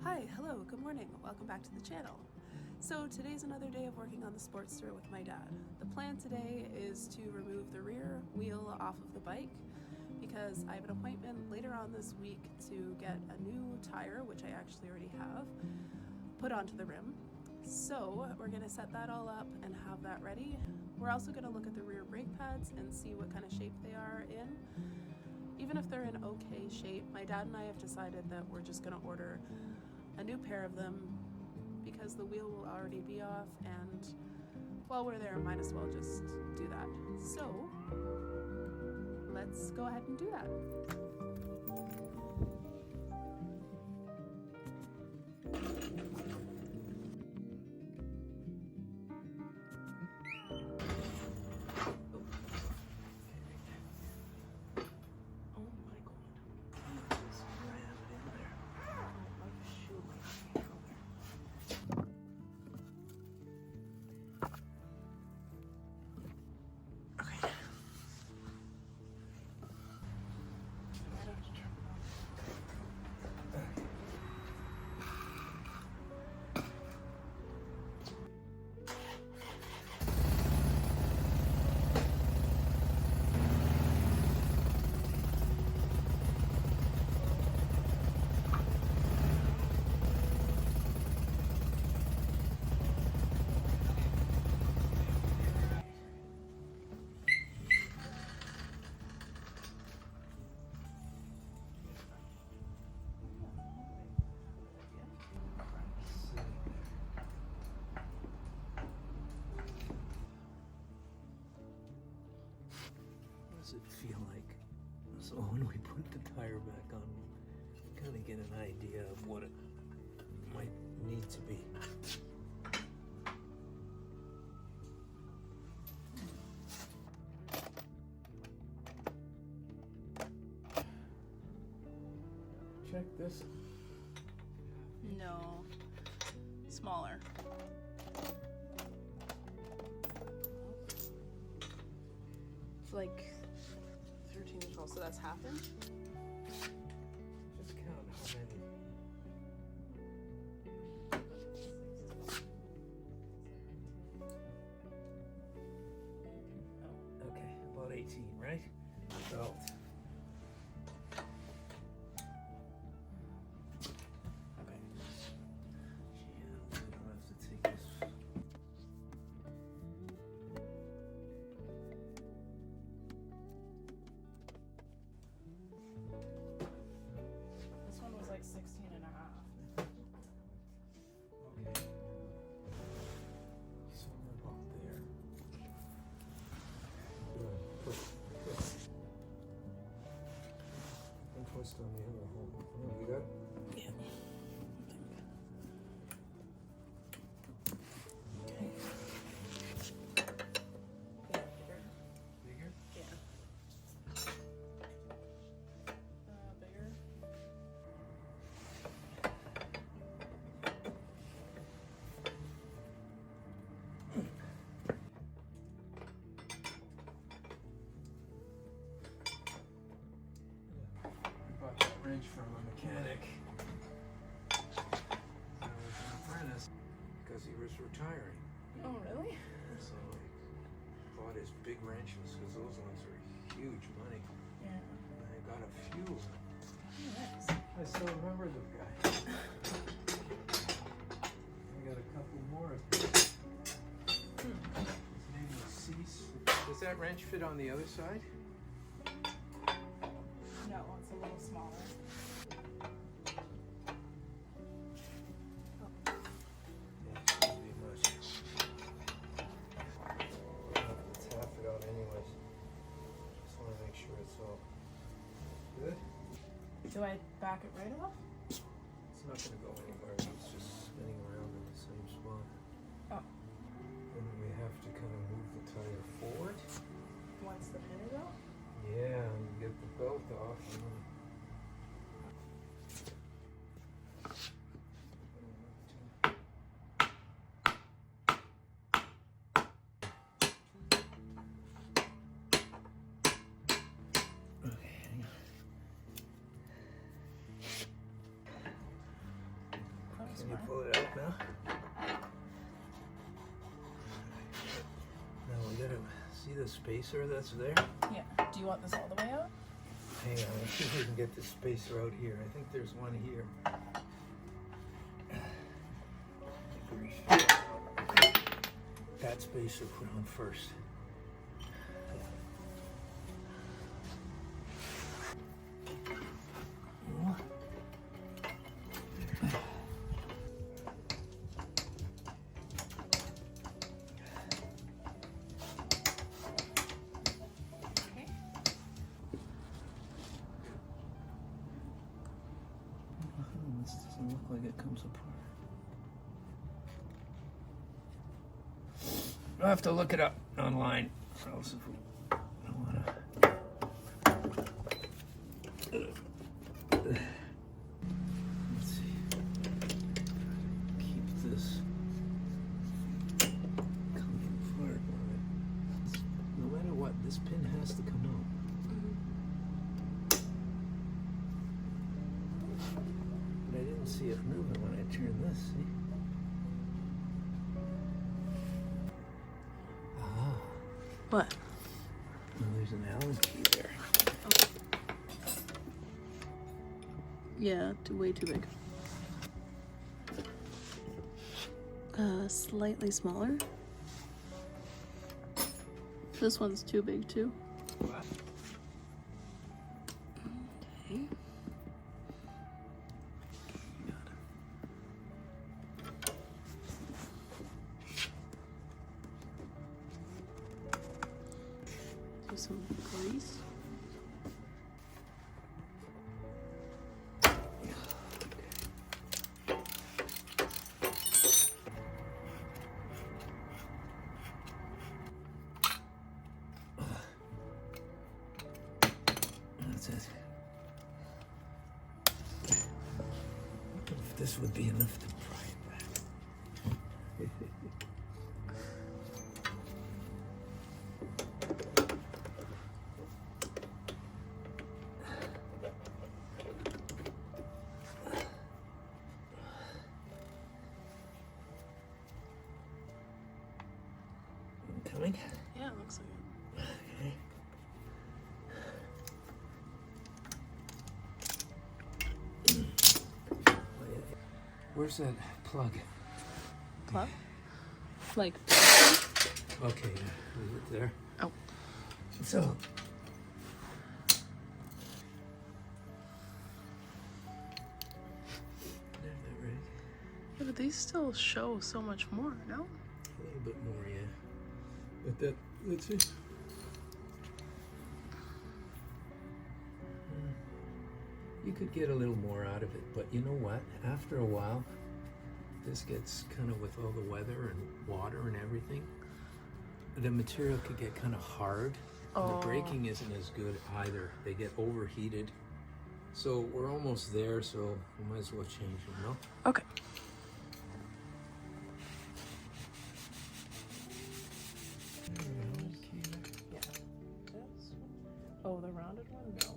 Hi, hello, good morning, welcome back to the channel. So today's another day of working on the Sportster with my dad. The plan today is to remove the rear wheel off of the bike because I have an appointment later on this week to get a new tire, which I actually already have, put onto the rim. So we're going to set that all up and have that ready. We're also going to look at the rear brake pads and see what kind of shape they are in. Even if they're in okay shape, my dad and I have decided that we're just going to order a new pair of them because the wheel will already be off, and while we're there, might as well just do that. So let's go ahead and do that. What does it feel like? So when we put the tire back on, we kind of get an idea of what it might need to be. Check this. No, smaller. Like 13 to 12, so that's half inch? Just count how many. Okay, about 18, right? Belt. Okay. Yeah, we'll have to take this. This one was like 16 and a half. Okay. Somewhere about there. Good. Twist. And twist on the other hole. Oh, you got? Yeah. Bigger? Yeah. Bigger. I bought that wrench from a mechanic. I was an apprentice because he was retiring. Oh, really? So I bought his big wrenches because those ones are huge money. Yeah. And I got a few of them. Nice. I still remember the guy. I got a couple more of them. His name was Cease. Does that wrench fit on the other side? No, it's a little smaller. Yeah, it shouldn't be much. Let's half it out anyways. Just want to make sure it's all good. Do I back it right off? It's not going to go anywhere. It's just spinning around in the same spot. Oh, And we have to kind of move the tire forward. once the pin is out? Yeah, and get the belt off. And then... Okay, hang on. Can you fine. pull it out now? Now we gotta see the spacer that's there. Yeah. Do you want this all the way out? Hang on, let's see if we can get the spacer out here. I think there's one here. That spacer put on first. Okay. This doesn't look like it comes apart. I'll have to look it up online. Else if we don't wanna. Let's see. Keep this coming apart. No matter what, this pin has to come out. But I didn't see it moving when I turned this, see? Ah, What? well, there's an Allen key there. Yeah, way too big. Slightly smaller. This one's too big too. Okay. Do some grease. That's it. If this would be enough to pry it back. Coming? Yeah, it looks like it. Okay. Where's that plug? Plug? Like, Okay, leave it there. oh. So, there's that right. Yeah, but these still show so much more, no? A little bit more, yeah. But that's it. You could get a little more out of it, but you know what? After a while, this gets kind of, with all the weather and water and everything, the material could get kind of hard. And Oh. the braking isn't as good either. They get overheated. So we're almost there, so we might as well change them, no? Okay. Yeah. This one? Oh, the rounded one? No.